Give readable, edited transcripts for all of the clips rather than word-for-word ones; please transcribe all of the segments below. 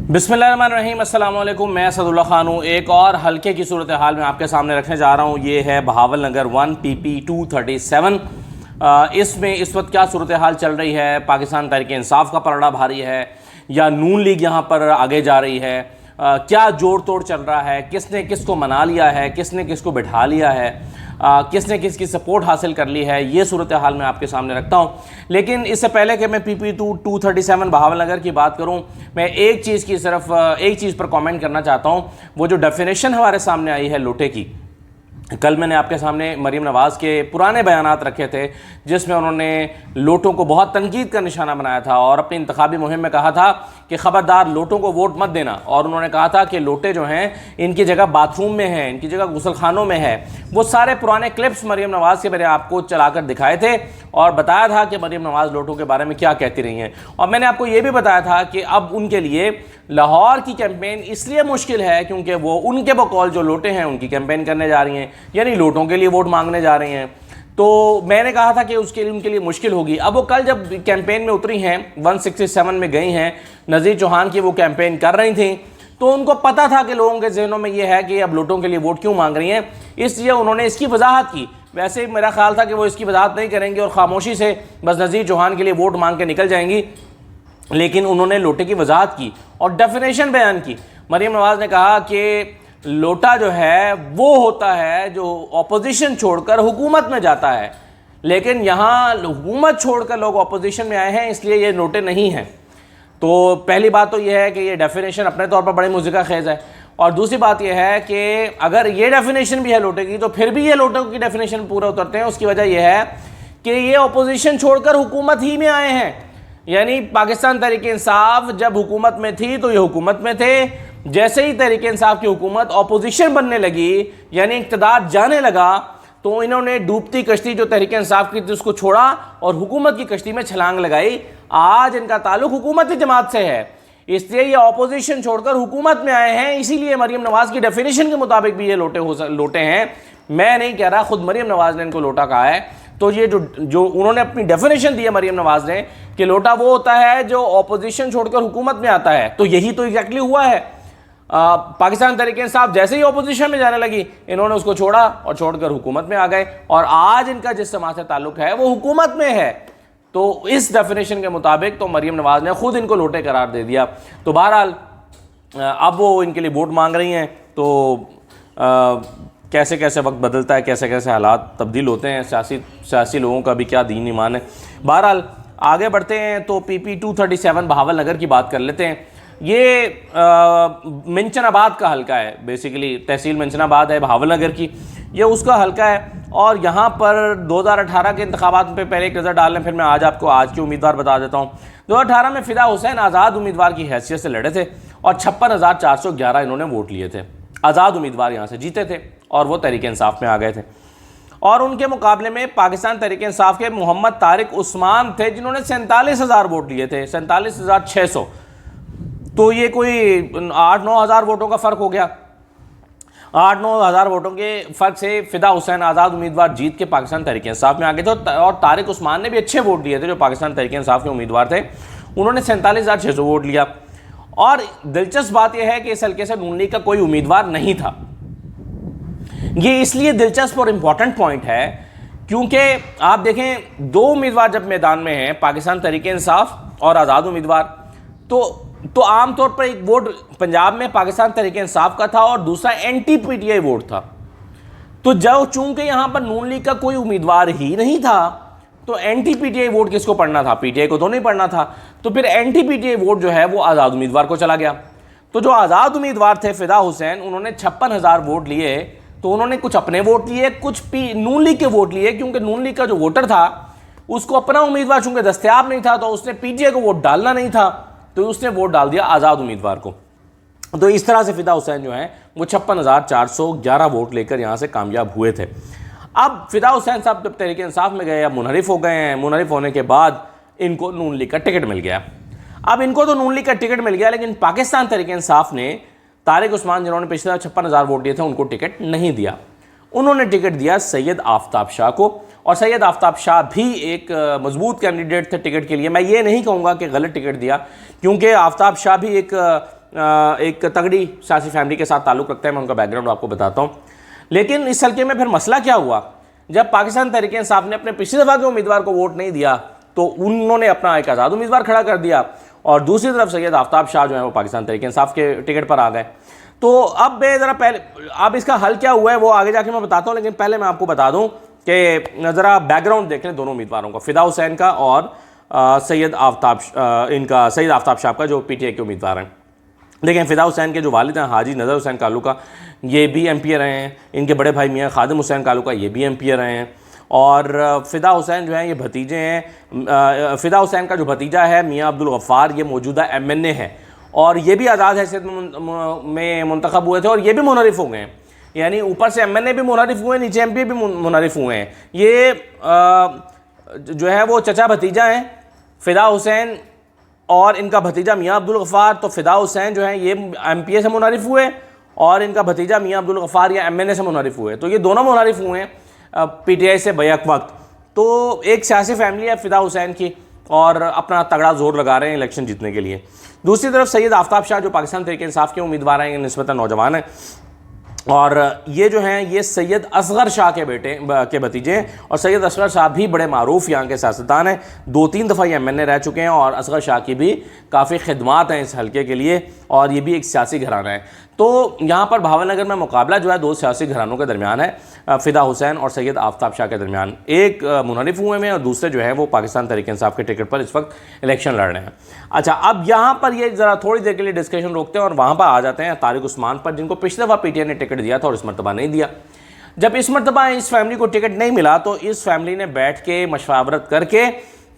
बिस्मिल्लाहिर्रहमानिर्रहीम, अस्सलाम वालेकुम। मैं असदुल्ला खान हूँ। एक और हल्के की सूरत हाल में आपके सामने रखने जा रहा हूँ। ये है बहावल नगर 1 PP 237। इसमें इस वक्त क्या सूरत हाल चल रही है? पाकिस्तान तहरीक इंसाफ का पलड़ा भारी है या नून लीग यहाँ पर आगे जा रही है? क्या जोड़ तोड़ चल रहा है? किसने किसको मना लिया है? किसने किसको बिठा लिया है? किसने किसकी सपोर्ट हासिल कर ली है? ये सूरत हाल मैं आपके सामने रखता हूँ। लेकिन इससे पहले कि मैं PP 237 बहावल नगर की बात करूँ, मैं एक चीज़ की सिर्फ एक चीज़ पर कमेंट करना चाहता हूँ। वो जो डेफिनेशन हमारे सामने आई है लोटे की, कल मैंने आपके सामने मरीम नवाज़ के पुराने बयानात रखे थे जिसमें उन्होंने लोटों को बहुत तनकीद का निशाना बनाया था और अपनी इंतखाबी मुहिम में कहा था कि ख़बरदार लोटों को वोट मत देना। और उन्होंने कहा था कि लोटे जो हैं इनकी जगह बाथरूम में हैं, इनकी जगह गुसलखानों में है। वो सारे पुराने क्लिप्स मरीम नवाज़ के मैंने आपको चलाकर दिखाए थे और बताया था कि मरीम नवाज़ लोटों के बारे में क्या कहती रही हैं। और मैंने आपको ये भी बताया था कि अब उनके लिए लाहौर की कैंपेन इसलिए मुश्किल है क्योंकि वो उनके बकौल जो लोटे हैं उनकी कैंपेन करने जा रही हैं, यानी लोटों के लिए वोट मांगने जा रही हैं। तो मैंने कहा था कि उसके लिए उनके लिए मुश्किल होगी। अब वो कल जब कैंपेन में उतरी हैं, 167 में गई हैं, नज़ीर चौहान की वो कैंपेन कर रही थी, तो उनको पता था कि लोगों के जहनों में ये है कि अब लोटों के लिए वोट क्यों मांग रही हैं, इसलिए उन्होंने इसकी वजाहत की। वैसे मेरा ख्याल था कि वो इसकी वजाहत नहीं करेंगे और खामोशी से बस नज़ीर चौहान के लिए वोट मांग के निकल जाएंगी, लेकिन उन्होंने लोटे की वजाहत की और डेफिनेशन बयान की। मरीम नवाज़ ने कहा कि लोटा जो है वो होता है जो ऑपोजिशन छोड़कर हुकूमत में जाता है, लेकिन यहाँ हुकूमत छोड़कर लोग ऑपोजिशन में आए हैं, इसलिए ये लोटे नहीं हैं। तो पहली बात तो ये है कि ये डेफिनेशन अपने तौर पर बड़ी मुज़िका खेज़ है। और दूसरी बात यह है कि अगर ये डेफिनेशन भी है लोटे की, तो फिर भी ये लोटों की डेफिनेशन पूरा उतरते हैं। उसकी वजह यह है कि ये ऑपोजिशन छोड़कर हुकूमत ही में आए हैं, यानी पाकिस्तान तहरीक इंसाफ जब हुकूमत में थी तो ये हुकूमत में थे। जैसे ही तहरीक इंसाफ की हुकूमत ऑपोजिशन बनने लगी, यानी इक़्तिदार जाने लगा, तो इन्होंने डूबती कश्ती जो तहरीक इंसाफ की थी उसको छोड़ा और हुकूमत की कश्ती में छलांग लगाई। आज इनका ताल्लुक हुकूमती जमात से है, इसलिए ये ऑपोजिशन छोड़कर हुकूमत में आए हैं। इसीलिए मरीम नवाज़ की डेफिनेशन के मुताबिक भी ये लोटे हैं। मैं नहीं कह रहा, खुद मरीम नवाज़ ने इनको लोटा कहा है। तो ये जो उन्होंने अपनी डेफिनेशन दी है मरीम नवाज़ ने कि लोटा वो होता है जो ऑपोजिशन छोड़कर हुकूमत में आता है, तो यही तो एग्जैक्टली हुआ है। पाकिस्तान तहरीक इंसाफ जैसे ही ऑपोजिशन में जाने लगी, इन्होंने उसको छोड़ा और छोड़कर हुकूमत में आ गए, और आज इनका जिस समाज से ताल्लुक है वो हुकूमत में है। तो इस डेफिनेशन के मुताबिक तो मरीम नवाज़ ने खुद इनको लोटे करार दे दिया। तो बहरहाल अब वो इनके लिए वोट मांग रही हैं। तो कैसे कैसे वक्त बदलता है, कैसे कैसे हालात तब्दील होते हैं, सियासी लोगों का भी क्या दीन ईमान है। बहरहाल आगे बढ़ते हैं तो PP 237 बहावल नगर की बात कर लेते हैं। ये मंचनाबाद का हल्का है, बेसिकली तहसील मंचनाबाद है बहावल नगर की, ये उसका हल्का है। और यहाँ पर 2018 के इंतखाबात पे पहले एक नज़र डाल लें, फिर मैं आज के उम्मीदवार बता देता हूँ। 2018 में फ़िदा हुसैन आज़ाद उम्मीदवार की हैसियत से लड़े थे और 56,411 इन्होंने वोट लिए थे। आज़ाद उम्मीदवार यहाँ से जीते थे और वो तहरीक इंसाफ में आ गए थे। और उनके मुकाबले में पाकिस्तान तहरीक इंसाफ के मोहम्मद तारिक उस्मान थे जिन्होंने 47,000 वोट लिए थे, 47,600। तो ये कोई 8-9 हज़ार वोटों का फ़र्क हो गया। 8-9 हज़ार वोटों के फ़र्क से फ़िदा हुसैन आज़ाद उम्मीदवार जीत के पाकिस्तान तहरीक इंसाफ में आ गए थे। और तारिक उस्मान ने भी अच्छे वोट दिए थे, जो पाकिस्तान तहरीक इंसाफ के उम्मीदवार थे, उन्होंने 47,600 वोट लिया। और दिलचस्प बात यह है कि इस हल्के से नून लीग का कोई उम्मीदवार नहीं था। ये इसलिए दिलचस्प और इम्पॉर्टेंट पॉइंट है क्योंकि आप देखें, दो उम्मीदवार जब मैदान में हैं, पाकिस्तान तहरीक इंसाफ और आज़ाद उम्मीदवार, तो आमतौर पर एक वोट पंजाब में पाकिस्तान तहरीक इंसाफ का था और दूसरा NT-PTI वोट था। तो जब चूंकि यहाँ पर नून लीग का कोई उम्मीदवार ही नहीं था, तो NT-PTI वोट किसको पढ़ना था? PTI को तो नहीं पढ़ना था। तो फिर NT-PTI वोट जो है वो आज़ाद उम्मीदवार को चला गया। तो जो आज़ाद उम्मीदवार थे फ़िदा हुसैन, उन्होंने 56,000 वोट लिए। तो उन्होंने कुछ अपने वोट लिए, कुछ नून लीग के वोट लिए, क्योंकि नून लीग का जो वोटर था उसको अपना उम्मीदवार चूंकि दस्तयाब नहीं था, तो उसने PTI को वोट डालना नहीं था, तो उसने वोट डाल दिया आज़ाद उम्मीदवार को। तो इस तरह से फ़िदा हुसैन जो है वो 56,411 वोट लेकर यहाँ से कामयाब हुए थे। अब फ़िदा हुसैन साहब जब तहरीक इंसाफ में गए, अब मुनहरिफ हो गए हैं। मुनहरिफ होने के बाद इनको नून लीग का टिकट मिल गया। अब इनको तो नून लीग का टिकट मिल गया, लेकिन पाकिस्तान तहरीक इंसाफ ने तारिक उस्मान, जिन्होंने पिछले 56,000 वोट दिए थे, उनको टिकट नहीं दिया। उन्होंने टिकट दिया सैयद आफ्ताब शाह को, और सैयद आफ्ताब शाह भी एक मजबूत कैंडिडेट थे टिकट के लिए। मैं ये नहीं कहूँगा कि गलत टिकट दिया, क्योंकि आफ्ताब शाह भी एक एक तगड़ी सियासी फैमिली के साथ ताल्लुक़ रखते हैं, मैं उनका बैकग्राउंड आपको बताता हूँ। लेकिन इस हल्के में फिर मसला क्या हुआ, जब पाकिस्तान तहरीक इंसाफ ने अपने पिछली दफ़ा के उम्मीदवार को वोट नहीं दिया तो उन्होंने अपना एक आज़ाद उम्मीदवार खड़ा कर दिया, और दूसरी तरफ सैयद आफ्ताब शाह जो है वो पाकिस्तान तहरीक इंसाफ के टिकट पर आ गए। तो अब मैं ज़रा पहले, अब इसका हल क्या हुआ है वो आगे जाके मैं बताता हूँ, लेकिन पहले मैं आपको बता दूँ कि ज़रा बैकग्राउंड देख लें दोनों उम्मीदवारों का, फ़िदा हुसैन का और सैयद आफ्ताब शाह का, जो PTI के उम्मीदवार हैं। लेकिन फ़िदा हुसैन के जो वालिद हैं हाजी नज़र हुसैन कालूका, ये भी MP रहे हैं। इनके बड़े भाई मियाँ खादिम हुसैन कालूका, ये भी MP रहे हैं। और फ़िदा हुसैन जो हैं ये भतीजे हैं। फ़िदा हुसैन का जो भतीजा है मियाँ अब्दुल गफ़ार, ये मौजूदा MNA है और ये भी आज़ाद हैसियत में मुंतखब हुए थे और ये भी मुनरिफ़ हो गए हैं। यानी ऊपर से MNA भी मुनरिफ़ हुए, नीचे MP भी मुनरिफ़ हुए हैं। ये जो है वो चचा भतीजा हैं, फ़िदा हुसैन और इनका भतीजा मियाँ अब्दुल गफ़ार। तो फ़िदा हुसैन जो है ये MPA से मुनरिफ़ हुए और इनका भतीजा मियाँ अब्दुल गफ़ार या MNA से मुनरिफ़ हुए। तो ये दोनों मुनरिफ़ हुए हैं PTI से बैक वक्त। तो एक सियासी फैमिली है फ़िदा हुसैन की और अपना तगड़ा जोर लगा रहे हैं इलेक्शन जीतने के लिए। दूसरी तरफ सैयद आफ्ताब शाह जो पाकिस्तान तहरीक इंसाफ के उम्मीदवार हैं, निस्बतन नौजवान हैं, और ये जो हैं ये सैयद असगर शाह के बेटे के भतीजे हैं। और सैयद असगर शाह भी बड़े मारूफ यहाँ के सियासतदान हैं, 2-3 दफ़ा ये MNA रह चुके हैं और असगर शाह की भी काफ़ी खिदमात हैं इस हल्के के लिए, और ये भी एक सियासी घराना है। तो यहाँ पर भावलनगर में मुकाबला जो है दो सियासी घरानों के दरमियान है, फ़िदा हुसैन और सैयद आफ्ताब शाह के दरमियान। एक मुनरिफ़ हुए में और दूसरे जो है वो पाकिस्तान तहरीक इंसाफ के टिकट पर इस वक्त इलेक्शन लड़ रहे हैं। अच्छा, अब यहाँ पर ये ज़रा थोड़ी देर के लिए डिस्कशन रोकते हैं और वहाँ पर आ जाते हैं तारिक उस्मान पर, जिनको पिछले दफ़ा PTI ने टिकट दिया था और इस मरतबा नहीं दिया। जब इस मरतबा इस फैमिली को टिकट नहीं मिला तो इस फैमिली ने बैठ के मशवरत करके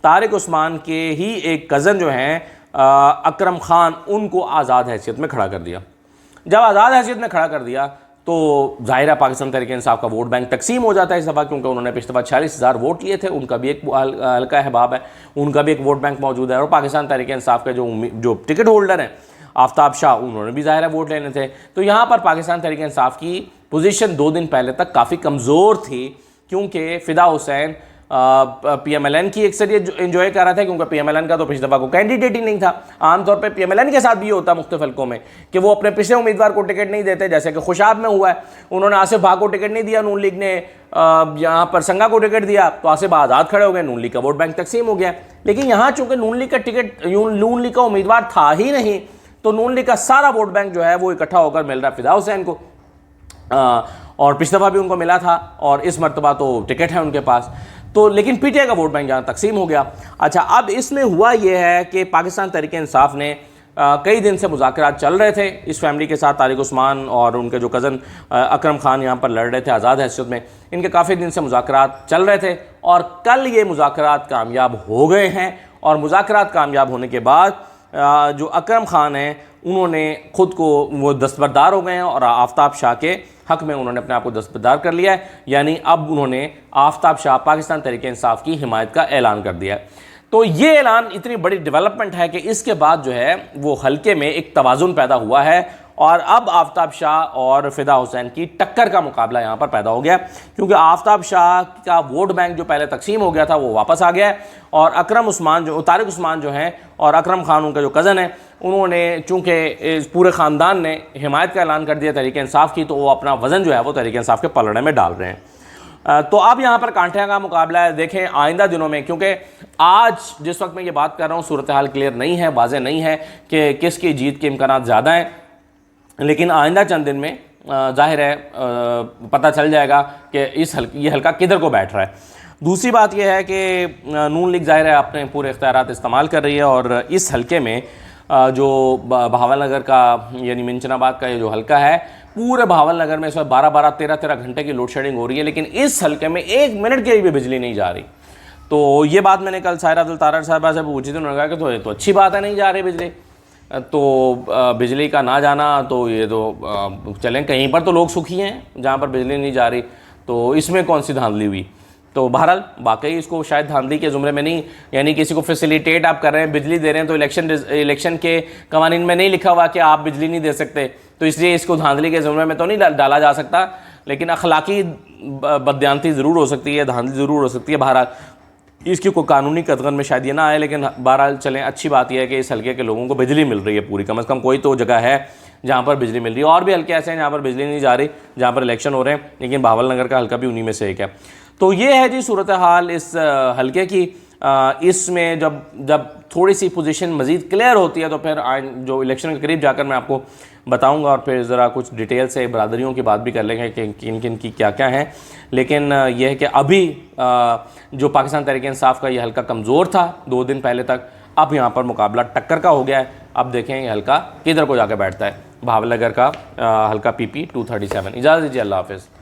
तारिक उस्मान के ही एक कज़न जो हैं अकरम खान, उनको आज़ाद हैसियत में खड़ा कर दिया। जब आज़ाद हैसियत में खड़ा कर दिया तो ज़ाहिर है पाकिस्तान तहरीक इंसाफ का वोट बैंक तकसीम हो जाता है इस दफ़ा, क्योंकि उन्होंने पिछले दफ़ा 40,000 वोट लिए थे, उनका भी एक हल्का अहबाब है, उनका भी एक वोट बैंक मौजूद है। और पाकिस्तान तहरीक इंसाफ के जो टिकट होल्डर हैं आफ्ताब शाह, उन्होंने भी ज़ाहिर है वोट लेने थे। तो यहाँ पर पाकिस्तान तहरीक इंसाफ की पोजीशन 2 दिन पहले तक काफ़ी कमज़ोर थी, क्योंकि फ़िदा हुसैन PMLN की अक्सरियत एंजॉय कर रहा था, क्योंकि PMLN का तो पिछली दफ़ा को कैंडिडेट ही नहीं था। आमतौर पे PMLN के साथ भी होता है मुख्तलिफ हल्कों में कि वो अपने पिछले उम्मीदवार को टिकट नहीं देते, जैसे कि खुशाब में हुआ है, उन्होंने आसिफ भाग को टिकट नहीं दिया, नून लीग ने यहाँ पर संगा को टिकट दिया तो आसिफ आज़ाद खड़े हो गए, नून लीग का वोट बैंक तकसीम हो गया। लेकिन यहाँ चूँकि नून लीग का टिकट नून लीग का उम्मीदवार था ही नहीं, तो नून लीग का सारा वोट बैंक जो है वो इकट्ठा होकर मिल रहा है फ़िदा हुसैन को, और पिछली दफ़ा भी उनको मिला था और इस मरतबा तो टिकट है उनके पास। तो लेकिन PTI का वोट बैंक यहाँ तकसीम हो गया। अच्छा, अब इसमें हुआ यह है कि पाकिस्तान तहरीक इंसाफ ने कई दिन से मुज़ाकरात चल रहे थे इस फैमिली के साथ, तारिक उस्मान और उनके जो कज़न अकरम खान यहाँ पर लड़ रहे थे आज़ाद हैसियत में, इनके काफ़ी दिन से मुज़ाकरात चल रहे थे और कल ये मुज़ाकरात कामयाब हो गए हैं। और मुज़ाकरात कामयाब होने के बाद जो अकरम खान हैं उन्होंने ख़ुद को वो दस्तबरदार हो गए हैं और आफ्ताब शाह के हक़ में उन्होंने अपने आप को दस्तबरदार कर लिया है। यानी अब उन्होंने आफ्ताब शाह पाकिस्तान तहरीक इंसाफ की हिमायत का ऐलान कर दिया है। तो ये ऐलान इतनी बड़ी डेवलपमेंट है कि इसके बाद जो है वो हल्के में एक तवाज़ुन पैदा हुआ है और अब आफ्ताब शाह और फ़िदा हुसैन की टक्कर का मुकाबला यहाँ पर पैदा हो गया, क्योंकि आफ्ताब शाह का वोट बैंक जो पहले तकसीम हो गया था वो वापस आ गया है और तारिक उस्मान जो हैं और अकरम खान उनका जो कज़न है, उन्होंने चूँकि पूरे ख़ानदान ने हिमायत का ऐलान कर दिया तहरीक इंसाफ की, तो वो अपना वज़न जो है वो तहरीक इंसाफ के पलड़े में डाल रहे हैं। तो अब यहाँ पर कांटे का मुकाबला है। देखें आइंदा दिनों में, क्योंकि आज जिस वक्त मैं ये बात कर रहा हूँ सूरत हाल क्लियर नहीं है, वाज़ेह नहीं है कि किसकी जीत के इम्कानात ज़्यादा हैं, लेकिन आइंदा चंद दिन में जाहिर है पता चल जाएगा कि ये हल्का किधर को बैठ रहा है। दूसरी बात यह है कि नून लीग जाहिर है अपने पूरे इख्तियारात इस्तेमाल कर रही है और इस हल्के में जो भावलनगर का यानी मिंचनाबाद का ये जो हल्का है, पूरे भावलनगर में इस वक्त 12-12, 13-13 घंटे की लोड शेडिंग हो रही है, लेकिन इस हल्के में 1 मिनट के लिए भी बिजली नहीं जा रही। तो ये बात मैंने कल साहिरा अब्दुल तारर साहबा से पूछी थी, उन्होंने कहा कि तो ये तो अच्छी बात है, नहीं जा रही बिजली। तो बिजली का ना जाना तो ये तो चलें, कहीं पर तो लोग सुखी हैं जहाँ पर बिजली नहीं जा रही, तो इसमें कौन सी धांधली हुई। तो बहरहाल वाकई इसको शायद धांधली के ज़ुमरे में नहीं, यानी किसी को फैसिलिटेट आप कर रहे हैं, बिजली दे रहे हैं, तो इलेक्शन के कवानीन में नहीं लिखा हुआ कि आप बिजली नहीं दे सकते, तो इसलिए इसको धांधली के ज़ुमरे में तो नहीं डाला जा सकता, लेकिन अखलाकी बदयांती ज़रूर हो सकती है, धांधली ज़रूर हो सकती है। बहरहाल इसकी कोई कानूनी कदगन में शायद ये ना आए, लेकिन बहरहाल चलें, अच्छी बात यह है कि इस हल्के के लोगों को बिजली मिल रही है पूरी, कम से कम कोई तो जगह है जहाँ पर बिजली मिल रही है। और भी हल्के ऐसे हैं जहाँ पर बिजली नहीं जा रही, जहाँ पर इलेक्शन हो रहे हैं, लेकिन बहावल नगर का हल्का भी उन्हीं में से एक है। तो ये है जी सूरत हाल इस हल्के की। इसमें जब थोड़ी सी पोजीशन मज़ीद क्लियर होती है तो फिर जो इलेक्शन के करीब जाकर मैं आपको बताऊंगा, और फिर ज़रा कुछ डिटेल से बरादरियों की बात भी कर लेंगे कि किन किन की क्या क्या हैं। लेकिन यह है कि अभी जो पाकिस्तान तहरीक इंसाफ का ये हल्का कमज़ोर था 2 दिन पहले तक, अब यहाँ पर मुकाबला टक्कर का हो गया है। अब देखें ये हल्का किधर को जाकर बैठता है, बहावल नगर का हल्का PP 237। इजाज़त दीजिए, अल्लाह हाफ़िज़।